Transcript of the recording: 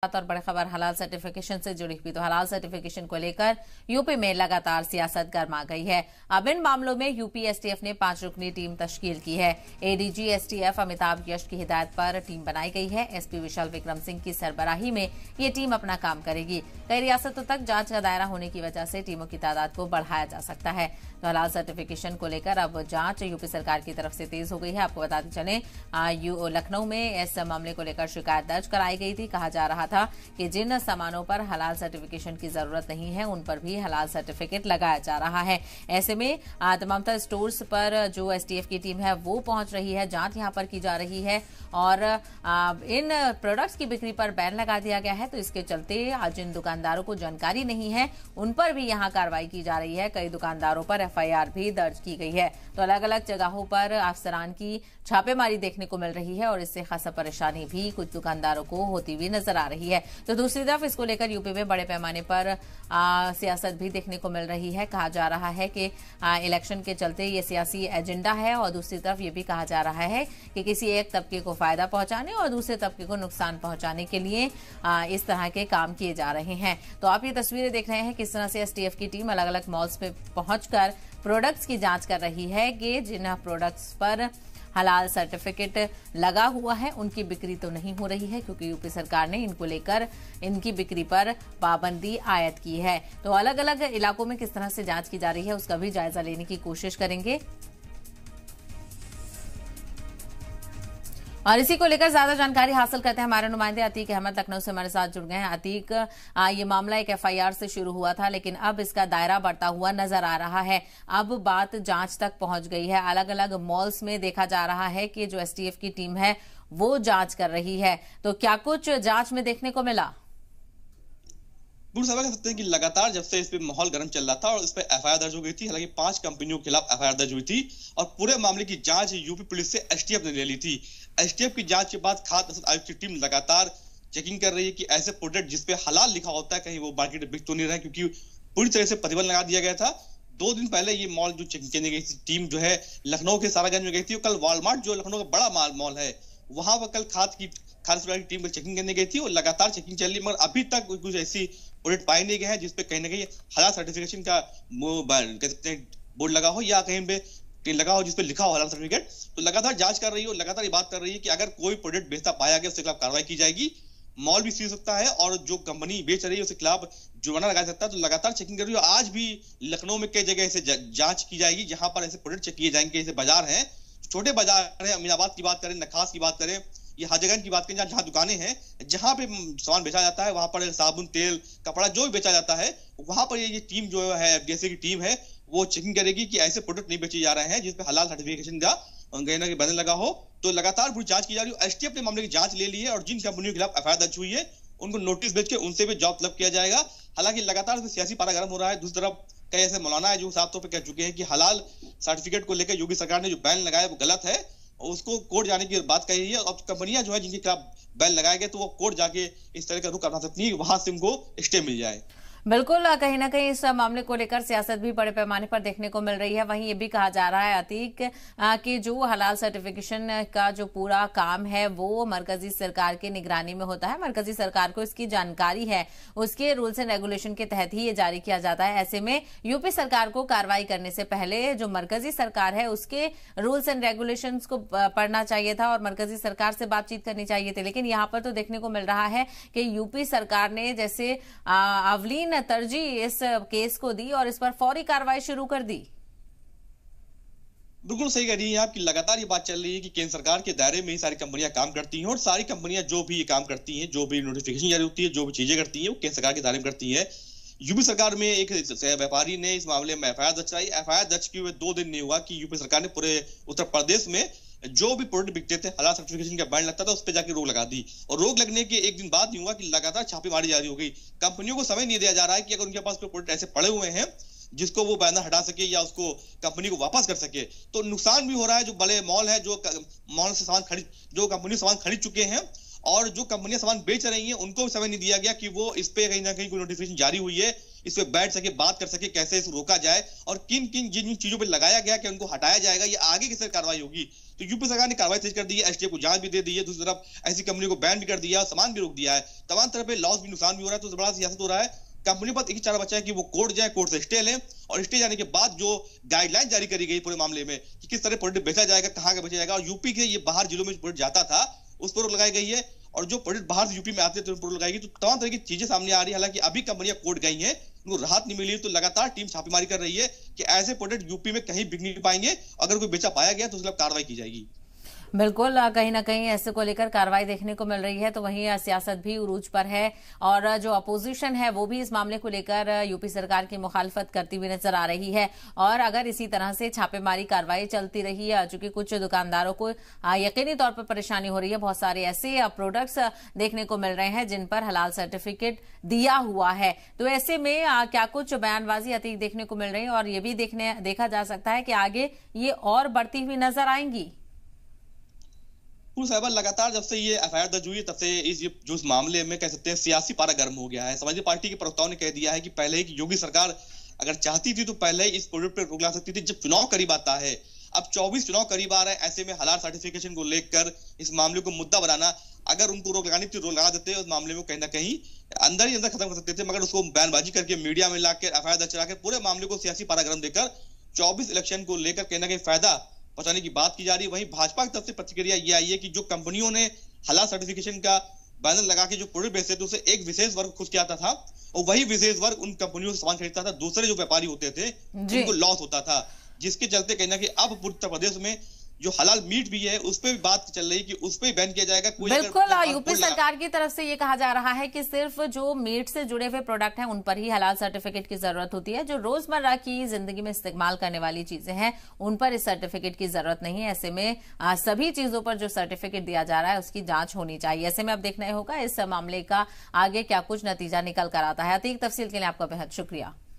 और बड़ी खबर हलाल सर्टिफिकेशन से जुड़ी हुई। तो हलाल सर्टिफिकेशन को लेकर यूपी में लगातार सियासत गर्मा गई है। अब इन मामलों में यूपी एसटीएफ ने 5 रुकनी टीम तश्कील की है। एडीजी एसटीएफ अमिताभ यश की हिदायत पर टीम बनाई गई है। एसपी विशाल विक्रम सिंह की सरबराही में ये टीम अपना काम करेगी। कई रियासतों तक जांच का दायरा होने की वजह से टीमों की तादाद को बढ़ाया जा सकता है। तो हलाल सर्टिफिकेशन को लेकर अब जांच यूपी सरकार की तरफ से तेज हो गई है। आपको बताते चलें, लखनऊ में इस मामले को लेकर शिकायत दर्ज कराई गई थी। कहा जा रहा था कि जिन सामानों पर हलाल सर्टिफिकेशन की जरूरत नहीं है उन पर भी हलाल सर्टिफिकेट लगाया जा रहा है। ऐसे में तमाम स्टोर्स पर जो एसटीएफ की टीम है वो पहुंच रही है, जांच यहां पर की जा रही है और इन प्रोडक्ट्स की बिक्री पर बैन लगा दिया गया है। तो इसके चलते जिन दुकानदारों को जानकारी नहीं है उन पर भी यहां कार्रवाई की जा रही है। कई दुकानदारों पर एफआईआर भी दर्ज की गई है। तो अलग अलग जगहों पर अफसरान की छापेमारी देखने को मिल रही है और इससे खासा परेशानी भी कुछ दुकानदारों को होती हुई नजर आ रही है। तो दूसरी तरफ इसको लेकर यूपी में बड़े पैमाने पर सियासत भी देखने को मिल रही है। कहा जा रहा है कि इलेक्शन के चलते ये सियासी एजेंडा है और दूसरी तरफ ये भी कहा जा रहा है कि किसी एक तबके को फायदा पहुंचाने और दूसरे तबके को नुकसान पहुंचाने के लिए इस तरह के काम किए जा रहे हैं। तो आप ये तस्वीरें देख रहे हैं किस तरह से एसटीएफ की टीम अलग अलग मॉल्स में पहुंचकर प्रोडक्ट्स की जांच कर रही है कि जिन प्रोडक्ट्स पर हलाल सर्टिफिकेट लगा हुआ है उनकी बिक्री तो नहीं हो रही है, क्योंकि यूपी सरकार ने इनको लेकर इनकी बिक्री पर पाबंदी आयद की है। तो अलग अलग इलाकों में किस तरह से जांच की जा रही है उसका भी जायजा लेने की कोशिश करेंगे और इसी को लेकर ज्यादा जानकारी हासिल करते हैं हमारे नुमाइंदे अतीक अहमद लखनऊ से हमारे साथ जुड़ गए हैं। अतीक, ये मामला एक एफआईआर से शुरू हुआ था लेकिन अब इसका दायरा बढ़ता हुआ नजर आ रहा है। अब बात जांच तक पहुंच गई है। अलग अलग मॉल्स में देखा जा रहा है कि जो एसटीएफ की टीम है वो जांच कर रही है। तो क्या कुछ जांच में देखने को मिला? कह सकते हैं कि लगातार जब से इस पे माहौल गर्म चल रहा था और इस पे एफआईआर दर्ज हो गई थी। हालांकि 5 कंपनियों के खिलाफ एफआईआर दर्ज हुई थी और पूरे मामले की जांच यूपी पुलिस से एसटीएफ ने ले ली थी। एसटीएफ की जांच के बाद खाद्य आयुक्त की टीम लगातार चेकिंग कर रही है कि ऐसे प्रोडक्ट जिसपे हलाल लिखा होता है कहीं वो मार्केट में बिक तो नहीं रहे, क्योंकि पूरी तरह से प्रतिबंध लगा दिया गया था। 2 दिन पहले ये मॉल जो चेकिंग करने गई थी टीम जो है लखनऊ के सारागंज में गई थी। कल वॉलमार्ट जो लखनऊ का बड़ा मॉल है वहां पर कल खाद्य सुरक्षा की टीम पर चेकिंग करने गई थी और लगातार चेकिंग चल रही, मगर अभी तक कुछ ऐसी प्रोडक्ट पाए नहीं गए हैं जिसपे कहीं ना कहीं हलाल सर्टिफिकेशन का बोर्ड लगा हो या कहीं पे लगा हो जिसपे लिखा हो हलाल सर्टिफिकेट। तो लगातार जांच कर रही है और लगातार ये बात कर रही है कि अगर कोई प्रोडक्ट बेचता पाया गया उसके खिलाफ कार्रवाई की जाएगी, मॉल भी सील सकता है और जो कंपनी बेच रही है उसके खिलाफ जुर्माना लगा सकता है। तो लगातार चेकिंग कर रही है। आज भी लखनऊ में कई जगह ऐसे जांच की जाएगी जहां पर ऐसे प्रोडक्ट चेक किए जाएंगे। ऐसे बाजार हैं, छोटे बाजार है, अमीनाबाद की बात करें, नखास की बात करें, ये हाजीगंज की बात करें, जहां दुकानें हैं जहां पे सामान बेचा जाता है वहां पर साबुन, तेल, कपड़ा जो भी बेचा जाता है वहां पर ये टीम जो है एफडीसी की टीम है वो चेकिंग करेगी कि ऐसे प्रोडक्ट नहीं बेचे जा रहे हैं जिसपे हलाल सर्टिफिकेशन का कहीं ना कहीं बैनर लगा हो। तो लगातार पूरी जांच की जा रही है। एसटीएफ ने मामले की जांच ले ली है और जिन कंपनियों के खिलाफ एफआईआर दर्ज हुई है उनको नोटिस भेज के उनसे भी जवाब तलब किया जाएगा। हालांकि लगातार सियासी पारा गर्म हो रहा है। दूसरी तरफ कई ऐसे मौलाना है जो साफ तौर पर कह चुके हैं कि हलाल सर्टिफिकेट को लेकर योगी सरकार ने जो बैन लगाया वो गलत है, उसको कोर्ट जाने की बात कही है। अब कंपनियां जो है जिनके खिलाफ बैन लगाए गए तो वो कोर्ट जाके इस तरह का रुख अपना सकती है, वहां से उनको स्टे मिल जाए। बिल्कुल, कहीं ना कहीं इस मामले को लेकर सियासत भी बड़े पैमाने पर देखने को मिल रही है। वहीं ये भी कहा जा रहा है अतीक कि जो हलाल सर्टिफिकेशन का जो पूरा काम है वो मरकजी सरकार की निगरानी में होता है। मरकजी सरकार को इसकी जानकारी है, उसके रूल्स एंड रेगुलेशन के तहत ही ये जारी किया जाता है। ऐसे में यूपी सरकार को कार्रवाई करने से पहले जो मरकजी सरकार है उसके रूल्स एंड रेगुलेशंस को पढ़ना चाहिए था और मरकजी सरकार से बातचीत करनी चाहिए थी। लेकिन यहाँ पर तो देखने को मिल रहा है कि यूपी सरकार ने जैसे अवलीन तरजीह इस केस को दी और इस पर फौरी कार्रवाई शुरू कर दी। बिल्कुल सही कह रही हैं आप कि लगातार ये बात चल रही है कि केंद्र सरकार के दायरे में ही सारी कंपनियां काम करती हैं और सारी कंपनियां जो भी काम करती हैं, जो भी नोटिफिकेशन जारी होती है, जो भी चीजें करती हैं वो केंद्र सरकार के दायरे में करती है। यूपी सरकार में एक व्यापारी ने इस मामले में एफआईआर दर्ज कराई। एफआईआर दर्ज किए हुए 2 दिन नहीं हुआ कि यूपी सरकार ने पूरे उत्तर प्रदेश में जो भी प्रोडक्ट बिकते थे हलाल सर्टिफिकेशन का बैन लगता था उस पर जाके रोक लगा दी और रोक लगने के 1 दिन बाद नहीं हुआ कि लगातार छापेमारी जारी हो गई। कंपनियों को समय नहीं दिया जा रहा है कि अगर उनके पास कोई प्रोडक्ट ऐसे पड़े हुए हैं जिसको वो बैनर हटा सके या उसको कंपनी को वापस कर सके, तो नुकसान भी हो रहा है। जो बड़े मॉल है, जो मॉल से सामान खरीद, जो कंपनी सामान खरीद चुके हैं और जो कंपनियां सामान बेच रही हैं उनको भी समय नहीं दिया गया कि वो इस पे कहीं ना कहीं कोई नोटिफिकेशन जारी हुई है, इस पे बैठ सके, बात कर सके, कैसे इसको रोका जाए और किन किन जिन चीजों पे लगाया गया कि उनको हटाया जाएगा, ये आगे किस तरह कार्रवाई होगी। तो यूपी सरकार ने कार्रवाई तेज कर दी है, एसटीएफ को जांच भी दे दी है, दूसरी तरफ ऐसी कंपनी को बैन भी कर दिया, सामान भी रोक दिया है, तमाम तरह पे लॉस भी, नुकसान भी हो रहा है। तो बड़ा सियासत हो रहा है। कंपनी पर एक ही चारा बचा है कि वो कोर्ट जाए, कोर्ट से स्टे लें और स्टे जाने के बाद जो गाइडलाइन जारी करी गई पूरे मामले में कि किस तरह प्रोडक्ट बेचा जाएगा, कहां का बेचा जाएगा, और यूपी के ये बाहर जिलों में प्रोडक्ट जाता था उस पर रोक लगाई गई है, और जो प्रोडक्ट बाहर से यूपी में आते थे उन पर रोक लगाएगी। तो तमाम तरह की चीजें सामने आ रही है। हालांकि अभी कंपनियां कोर्ट गई हैं, उनको राहत नहीं मिली, तो लगातार टीम छापेमारी कर रही है कि ऐसे प्रोडक्ट यूपी में कहीं बिक नहीं पाएंगे। अगर कोई बेचा पाया गया तो उसके खिलाफ कार्रवाई की जाएगी। बिल्कुल, कहीं ना कहीं ऐसे को लेकर कार्रवाई देखने को मिल रही है। तो वहीं सियासत भी उरूज पर है और जो अपोजिशन है वो भी इस मामले को लेकर यूपी सरकार की मुखालफत करती हुई नजर आ रही है। और अगर इसी तरह से छापेमारी कार्रवाई चलती रही है, चूंकि कुछ दुकानदारों को यकीनी तौर पर परेशानी हो रही है, बहुत सारे ऐसे प्रोडक्ट्स देखने को मिल रहे हैं जिन पर हलाल सर्टिफिकेट दिया हुआ है। तो ऐसे में क्या कुछ बयानबाजी अतीत देखने को मिल रही है और ये भी देखा जा सकता है कि आगे ये और बढ़ती हुई नजर आएंगी। साहब, लगातार जब से ये एफआईआर दर्ज हुई है तब से जो इस मामले में कह सकते हैं सियासी पारा गर्म हो गया है। समाजवादी पार्टी के प्रवक्ताओं ने कह दिया है कि पहले ही योगी सरकार अगर चाहती थी तो पहले ही इस प्रोडक्ट पर रोक ला सकती थी। जब चुनाव करीब आता है, अब 24 चुनाव करीब आ रहे हैं, ऐसे में हलाल सर्टिफिकेशन को लेकर इस मामले को मुद्दा बनाना, अगर उनको रोक लगानी थी रोक लगा देते, उस मामले में कहीं ना कहीं अंदर ही अंदर खत्म कर सकते थे। मगर उसको बयानबाजी करके मीडिया में लाकर एफआईआर दर्ज कराकर पूरे मामले को सियासी पारा गर्म देकर 24 इलेक्शन को लेकर कहीं ना कहीं फायदा पहुंचाने की बात की जा रही है। वहीं भाजपा की तरफ से प्रतिक्रिया ये आई है कि जो कंपनियों ने हलाल सर्टिफिकेशन का बैनर लगा के जो प्रोडक्ट बेचते थे उसे एक विशेष वर्ग खुश किया था और वही विशेष वर्ग उन कंपनियों से सामान खरीदता था। दूसरे जो व्यापारी होते थे उनको लॉस होता था, जिसके चलते कहीं ना कहीं अब उत्तर प्रदेश में जो हलाल मीट भी है उस पर भी बात चल रही है कि उस पर बैन किया जाएगा। बिल्कुल, यूपी सरकार की तरफ से ये कहा जा रहा है कि सिर्फ जो मीट से जुड़े हुए प्रोडक्ट हैं उन पर ही हलाल सर्टिफिकेट की जरूरत होती है। जो रोजमर्रा की जिंदगी में इस्तेमाल करने वाली चीजें हैं उन पर इस सर्टिफिकेट की जरूरत नहीं है। ऐसे में सभी चीजों पर जो सर्टिफिकेट दिया जा रहा है उसकी जांच होनी चाहिए। ऐसे में अब देखना होगा इस मामले का आगे क्या कुछ नतीजा निकल कर आता है। अतीक तफसील के लिए आपका बेहद शुक्रिया।